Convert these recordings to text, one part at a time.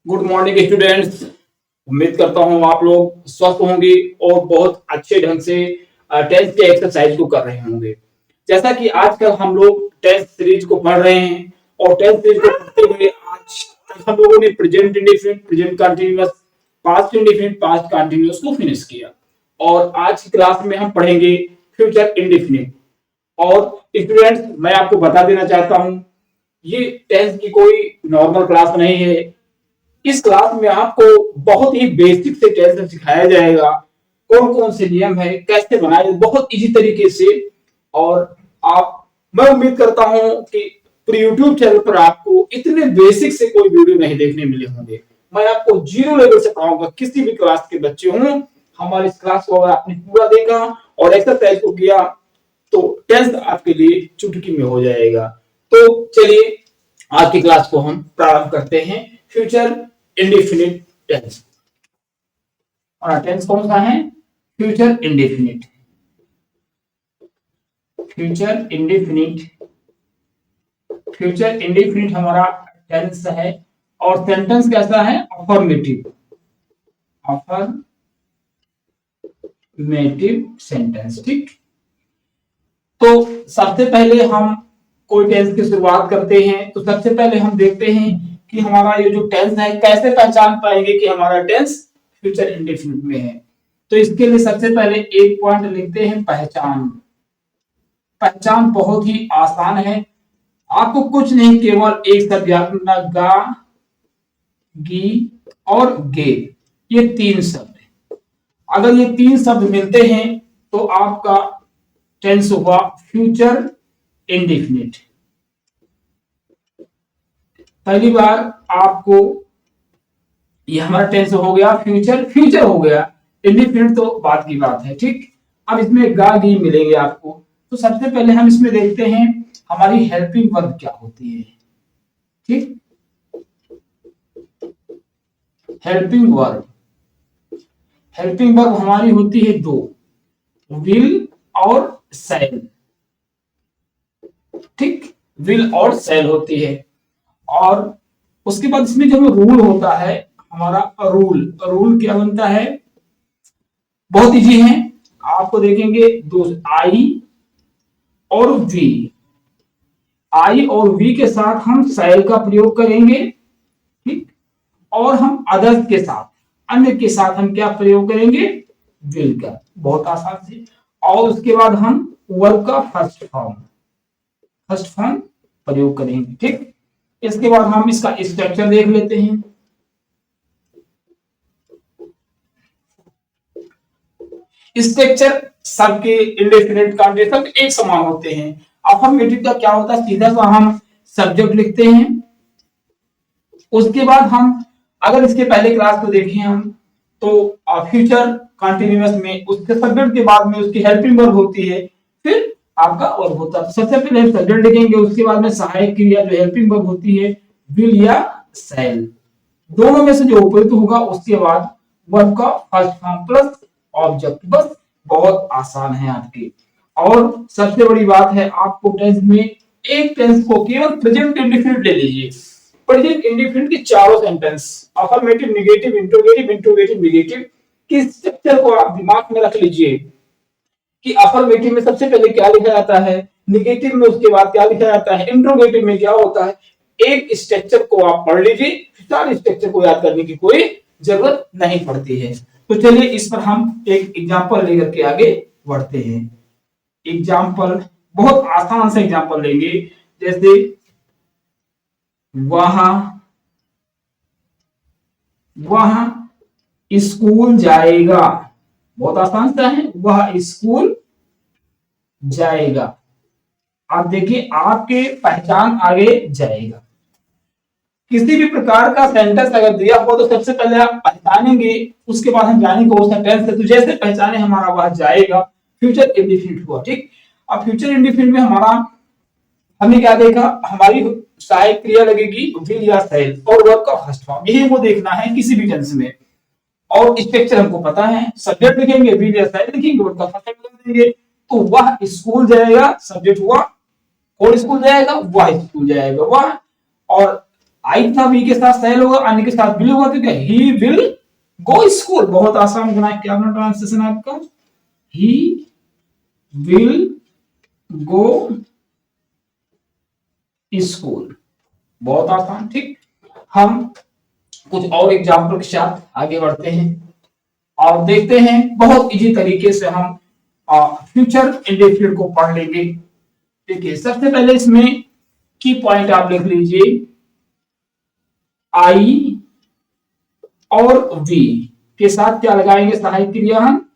Good morning students. उम्मीद करता हूँ आप लोग स्वस्थ होंगे और बहुत अच्छे ढंग से टेस्ट के एक्सरसाइज को कर रहे होंगे। जैसा कि आजकल हम लोग टेस्ट सीरीज को पढ़ रहे हैं और टेस्ट सीरीज को पढ़ते हुए आज तक हम लोगों ने present indefinite, present continuous, past indefinite, past continuous को फिनिश किया और आज की क्लास में हम पढ़ेंगे फ्यूचर इंडेफिनिट। और स्टूडेंट्स, मैं आपको बता देना चाहता हूं, ये टेंस की कोई नॉर्मल क्लास नहीं है। इस क्लास में आपको बहुत ही बेसिक से टेंस सिखाया जाएगा, कौन कौन से नियम है, कैसे बनाए, बहुत इजी तरीके से। और आप मैं उम्मीद करता हूं कि पूरे यूट्यूब चैनल पर आपको इतने बेसिक से कोई वीडियो नहीं देखने मिले होंगे। मैं आपको जीरो लेवल से पढ़ाऊंगा, किसी भी क्लास के बच्चे हों। हमारी इस क्लास को अगर आपने पूरा देखा और एक्सरसाइज को किया तो टेंस आपके लिए चुटकी में हो जाएगा। तो चलिए आज की क्लास को हम प्रारंभ करते हैं। Future indefinite tense. और टेंस कौन सा है? Future indefinite. Future indefinite, future indefinite हमारा टेंस है। और सेंटेंस कैसा है? Affirmative, affirmative sentence. ठीक, तो सबसे पहले हम कोई टेंस की शुरुआत करते हैं तो सबसे पहले हम देखते हैं कि हमारा ये जो टेंस है कैसे पहचान पाएंगे कि हमारा टेंस फ्यूचर इंडेफिनिट में है। तो इसके लिए सबसे पहले एक पॉइंट लिखते हैं, पहचान। पहचान बहुत ही आसान है, आपको कुछ नहीं, केवल एक शब्द याद रखना, गा, गी और गे, ये तीन शब्द है। अगर ये तीन शब्द मिलते हैं तो आपका टेंस हुआ फ्यूचर इंडेफिनिट। पहली बार आपको ये हमारा टेंस हो गया फ्यूचर, फ्यूचर हो गया, इंडेफिनिट तो बात की बात है। ठीक, अब इसमें गा गी मिलेंगे आपको। तो सबसे पहले हम इसमें देखते हैं हमारी हेल्पिंग वर्ब क्या होती है। ठीक, हेल्पिंग वर्ब, हेल्पिंग वर्ब हमारी होती है दो, विल और शैल। ठीक, विल और शैल होती है। और उसके बाद इसमें जो रूल होता है हमारा, रूल, रूल क्या बनता है? बहुत इजी है, आपको देखेंगे दो, आई और वी। आई और वी के साथ हम शैल का प्रयोग करेंगे। ठीक, और हम अदर्स के साथ, अन्य के साथ हम क्या प्रयोग करेंगे? विल का। बहुत आसान से। और उसके बाद हम वर्ब का फर्स्ट फॉर्म प्रयोग करेंगे। ठीक, इसके बाद हम इसका स्ट्रक्चर देख लेते हैं। स्ट्रक्चर सबके इंडेफिनिट कंटीन्यूअस सब एक समान होते हैं। अफर्मेटिव का क्या होता है? सीधा सा हम सब्जेक्ट लिखते हैं, उसके बाद हम अगर इसके पहले क्लास को देखें हम तो फ्यूचर कंटीन्यूअस में उसके सब्जेक्ट के बाद में उसकी हेल्पिंग वर्ब होती है, फिर आपका वर्ब होता है। सबसे पहले हम सब्जेक्ट लिखेंगे, उसके बाद में सहायक क्रिया जो हेल्पिंग वर्ब होती है, विल या शैल, दोनों में से जो उपयुक्त होगा उसके बाद वर्ब का फर्स्ट फॉर्म प्लस ऑब्जेक्ट। बस बहुत आसान है आपकी। और सबसे बड़ी बात है, आपको टेंस में एक टेंस को केवल प्रेजेंट इंडेफिनिट ले लीजिए। प्रेजेंट इंडेफिनिट के चारों sentence, affirmative, negative, interrogative, interrogative, negative की स्ट्रक्चर को आप दिमाग में रख लीजिए कि अफर्मेटिव में सबसे पहले क्या लिखा जाता है, नेगेटिव में उसके बाद क्या लिखा जाता है, इंट्रोगेटिव में क्या होता है। एक स्ट्रक्चर को आप पढ़ लीजिए, सारे स्ट्रक्चर को याद करने की कोई जरूरत नहीं पड़ती है। तो चलिए इस पर हम एक एग्जांपल लेकर के आगे बढ़ते हैं। एग्जांपल, बहुत आसान से एग्जांपल लेंगे, जैसे वह स्कूल जाएगा। बहुत आसान सा है, वह स्कूल जाएगा। आप देखिए आपके पहचान आगे जाएगा। किसी भी प्रकार का सेंटेंस अगर दिया हो तो सबसे पहले आप पहचानेंगे, उसके बाद हम जानेंगे वो सेंटेंस है। तो जैसे पहचाने हमारा वह जाएगा, फ्यूचर इंडेफिनिट हुआ। ठीक, अब फ्यूचर इंडेफिनिट में हमारा हमने क्या देखा, हमारी सहायक क्रिया लगेगी विल या शैल और वर्ब का फर्स्ट फॉर्म, यही वो देखना है किसी भी टेंस में। और स्ट्रक्चर हमको पता है, सब्जेक्ट लिखेंगे, विल या शैल लिखेंगे, वर्ब का फर्स्ट फॉर्म देंगे। तो वह स्कूल जाएगा, सब्जेक्ट हुआ, कौन स्कूल जाएगा? वह स्कूल जाएगा, वह। और आई था वी के साथ सेल होगा, अन्य के साथ विल होगा, तो क्या ही विल गो स्कूल। बहुत आसान बना, क्या अपना ट्रांसलेशन आपका, ही विल गो स्कूल। बहुत आसान। ठीक, हम कुछ और एग्जाम्पल के साथ आगे बढ़ते हैं और देखते हैं, बहुत इजी तरीके से हम फ्यूचर इंडेफिनिट को पढ़ लेंगे। ठीक है, सबसे पहले इसमें की पॉइंट आप लिख लीजिए, आई और वी के साथ क्या लगाएंगे सहायक क्रिया हम,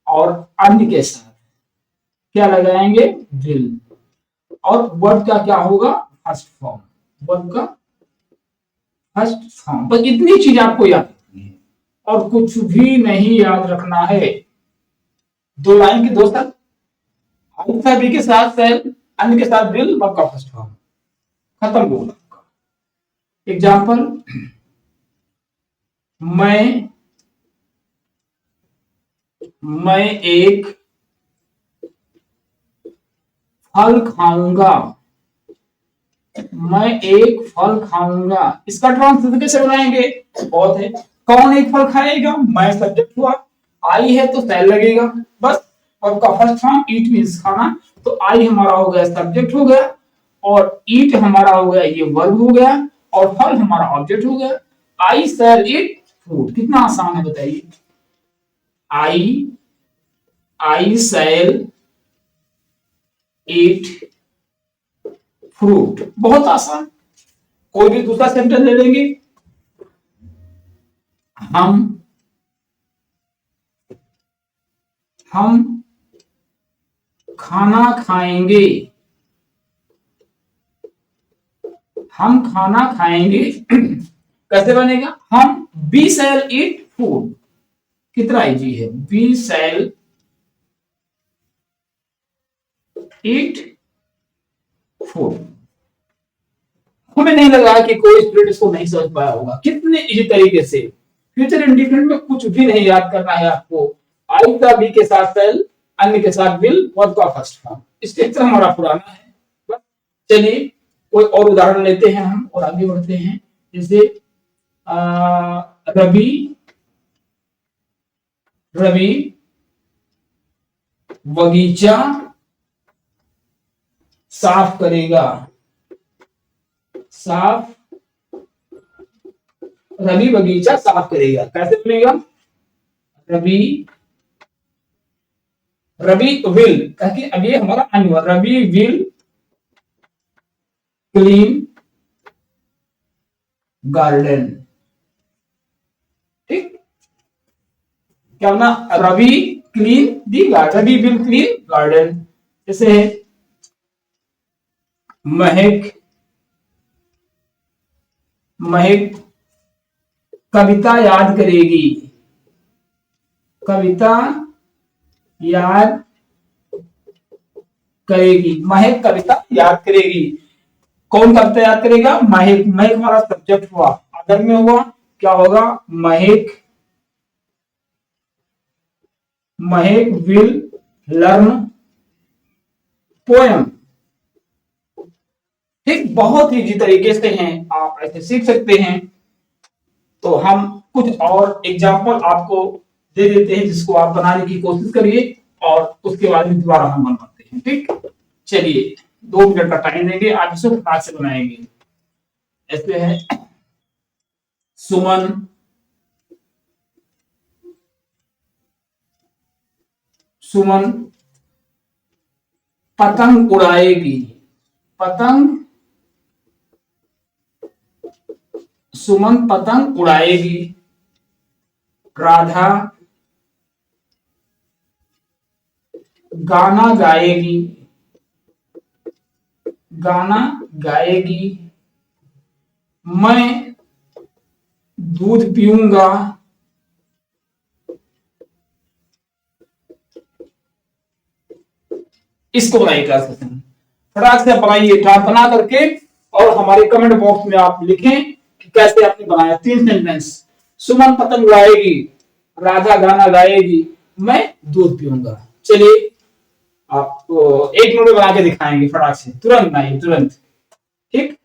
और अन्य के साथ क्या लगाएंगे, विल। और वर्ब का क्या होगा, फर्स्ट फॉर्म, वर्ब का फर्स्ट फॉर्म। बस इतनी चीज आपको याद रखनी है और कुछ भी नहीं याद रखना है। दो लाइन के दो शब्द, आई बी के साथ सेल, अन्य के साथ विल, वर्ब का फर्स्ट फॉर्म, खत्म बोला। एग्जाम्पल, मैं एक फल खाऊंगा, मैं एक फल खाऊंगा। इसका ट्रांसलेशन कैसे बनाएंगे, बहुत है। कौन एक फल खाएगा, मैं सब्जेक्ट हुआ, आई है तो सेल लगेगा बस, और का फर्स्ट फॉर्म ईट मींस खाना, तो आई हमारा हो गया सब्जेक्ट हो गया, और ईट हमारा हो गया ये वर्ब हो गया, और फल हमारा ऑब्जेक्ट हो गया। आई सेल ईट फूड। कितना आसान है बताइए, आई सेल ईट फ्रूट। बहुत आसान। कोई भी दूसरा सेंटेंस ले लेंगे, हम खाना खाएंगे, हम खाना खाएंगे कैसे बनेगा, हम वी सेल ईट फूड। कितना इजी है, वी सेल ईट फूड। हमें नहीं लगा कि कोई स्टूडेंट इसको नहीं समझ पाया होगा, कितने इजी तरीके से। फ्यूचर इंडिफिनिट में कुछ भी नहीं याद करना है आपको, आई का बी के साथ सेल, अन्य के साथ विल, वर्ब का फर्स्ट फॉर्म। स्ट्रक्चर हमारा पुराना है बस। चलिए कोई और उदाहरण लेते हैं हम और आगे बढ़ते हैं। जैसे रवि बगीचा साफ करेगा, रवि बगीचा साफ करेगा। कैसे बनेगा, रवि विल, ताकि अब ये हमारा अन्य, रवि विल क्लीन गार्डन। ठीक, क्या होना, Ravi clean the garden, Ravi will clean garden. जैसे महक कविता याद करेगी, कविता याद करेगी, महक कविता याद करेगी। कौन कविता याद करेगा, महक। महक हमारा सब्जेक्ट हुआ, अदर में हुआ क्या होगा, महक विल लर्न पोएम। ठीक, बहुत ही इजी तरीके से हैं, आप ऐसे सीख सकते हैं। तो हम कुछ और एग्जाम्पल आपको दे देते हैं जिसको आप बनाने की कोशिश करिए और उसके बाद में दोबारा हम बनवाते हैं। ठीक, चलिए 2 मिनट का टाइम देंगे, आप इसको फटाक से बनाएंगे। ऐसे है, सुमन पतंग उड़ाएगी, सुमन पतंग उड़ाएगी। राधा गाना गाएगी। मैं दूध पीऊंगा, इसको बनाइए क्लास सेशन, फटाक से बनाइए, बना करके और हमारे कमेंट बॉक्स में आप लिखें कि कैसे आपने बनाया। 3 सेंटेंस, सुमन पतंग उड़ाएगी, राधा गाना गाएगी, मैं दूध पीऊंगा। चलिए आप 1 मिनट में बना के दिखाएंगे, फटाक से, तुरंत बनाइए, तुरंत। ठीक,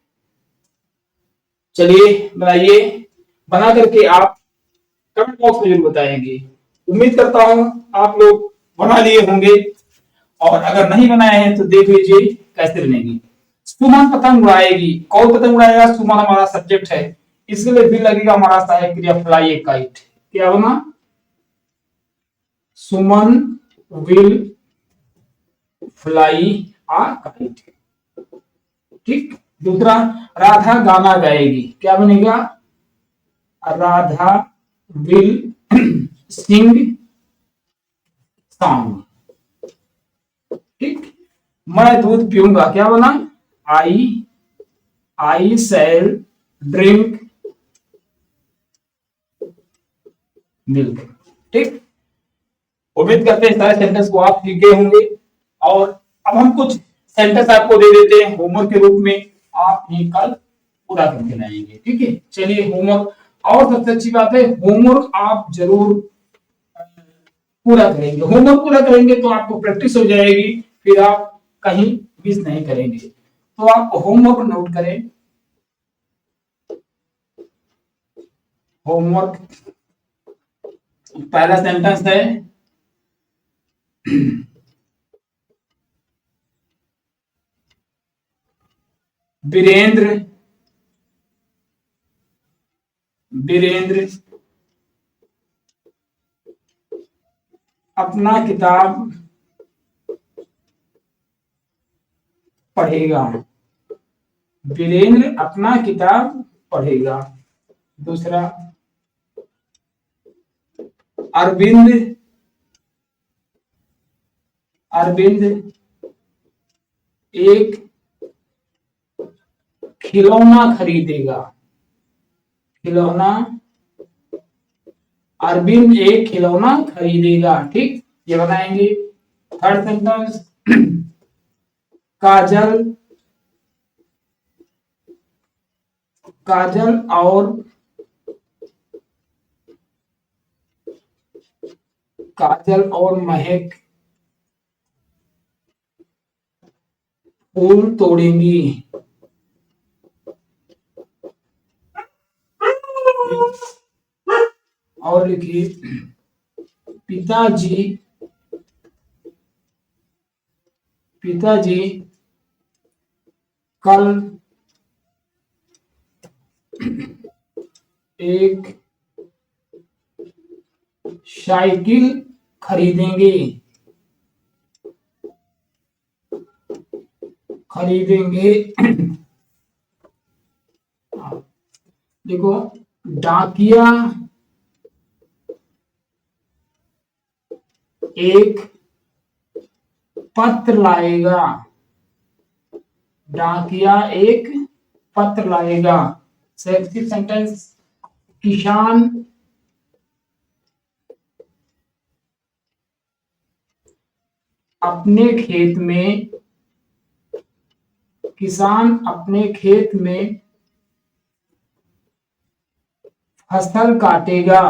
चलिए बनाइए, बना करके आप कमेंट बॉक्स में जरूर बताएंगे। उम्मीद करता हूं आप लोग बना लिए होंगे, और अगर नहीं बनाए हैं तो देख लीजिए कैसे बनेगी। सुमन पतंग उड़ाएगी, कौन पतंग उड़ाएगा? सुमन हमारा सब्जेक्ट है, इसके लिए भी लगेगा हमारा सहायक क्रिया फ्लाई ए काइट। क्या बना? सुमन विल फ्लाई आ काइट। ठीक। दूसरा, राधा गाना गाएगी, क्या बनेगा? Radha will sing song. ठीक। मैं दूध पीऊंगा, क्या बना? आई आई शैल ड्रिंक मिल्क। ठीक। उम्मीद करते हैं सारे सेंटेंस को आप सीख गए होंगे, और अब हम कुछ सेंटेंस आपको दे देते हैं होमवर्क के रूप में, आप ये कल पूरा करके लाएंगे। ठीक है, चलिए होमवर्क। और सबसे अच्छी बात है, होमवर्क आप जरूर पूरा करेंगे। होमवर्क पूरा करेंगे तो आपको प्रैक्टिस हो जाएगी, फिर आप कहीं मिस नहीं करेंगे। तो आप होमवर्क नोट करें। होमवर्क, पहला सेंटेंस है वीरेंद्र वीरेंद्र अपना किताब पढ़ेगा। वीरेंद्र अपना किताब पढ़ेगा। दूसरा, अरविंद अरविंद एक खिलौना खरीदेगा। खिलौना, अरविंद एक खिलौना खरीदेगा। ठीक, ये बनाएंगे। थर्ड सेंटेंस, काजल काजल और महक फूल तोड़ेंगी। और लिखिए, पिताजी कल एक साइकिल खरीदेंगे। देखो, डाकिया एक पत्र लाएगा। डाकिया एक पत्र लाएगा। सेक्सी सेंटेंस, किसान अपने खेत में फसल काटेगा।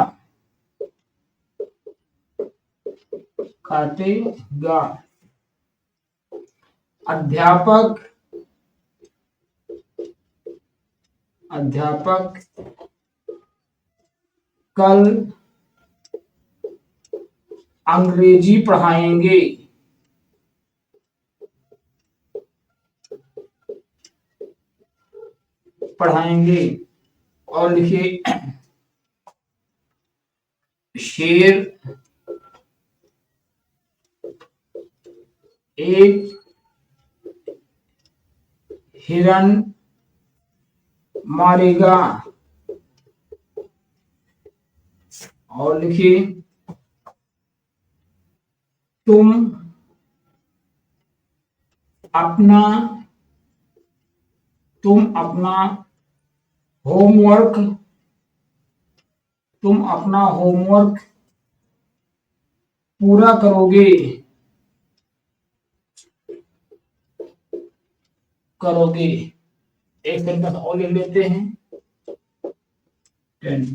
अध्यापक कल अंग्रेजी पढ़ाएंगे। और लिखिए, शेर एक हिरन मारेगा। और लिखिए, तुम अपना होमवर्क पूरा करोगे। एक सेंटेंस और लिख लेते हैं। 10,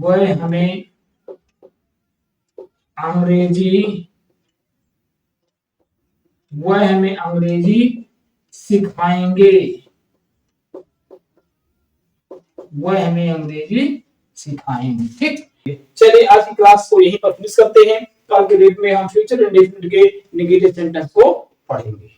वह हमें अंग्रेजी वह हमें अंग्रेजी सिखाएंगे, वह हमें अंग्रेजी सिखाएंगे। ठीक, चलिए आज की क्लास को यहीं पर फिनिश करते हैं। कल के डेट में हम फ्यूचर इंडेफिनिट के नेगेटिव सेंटेंस को पढ़ेंगे।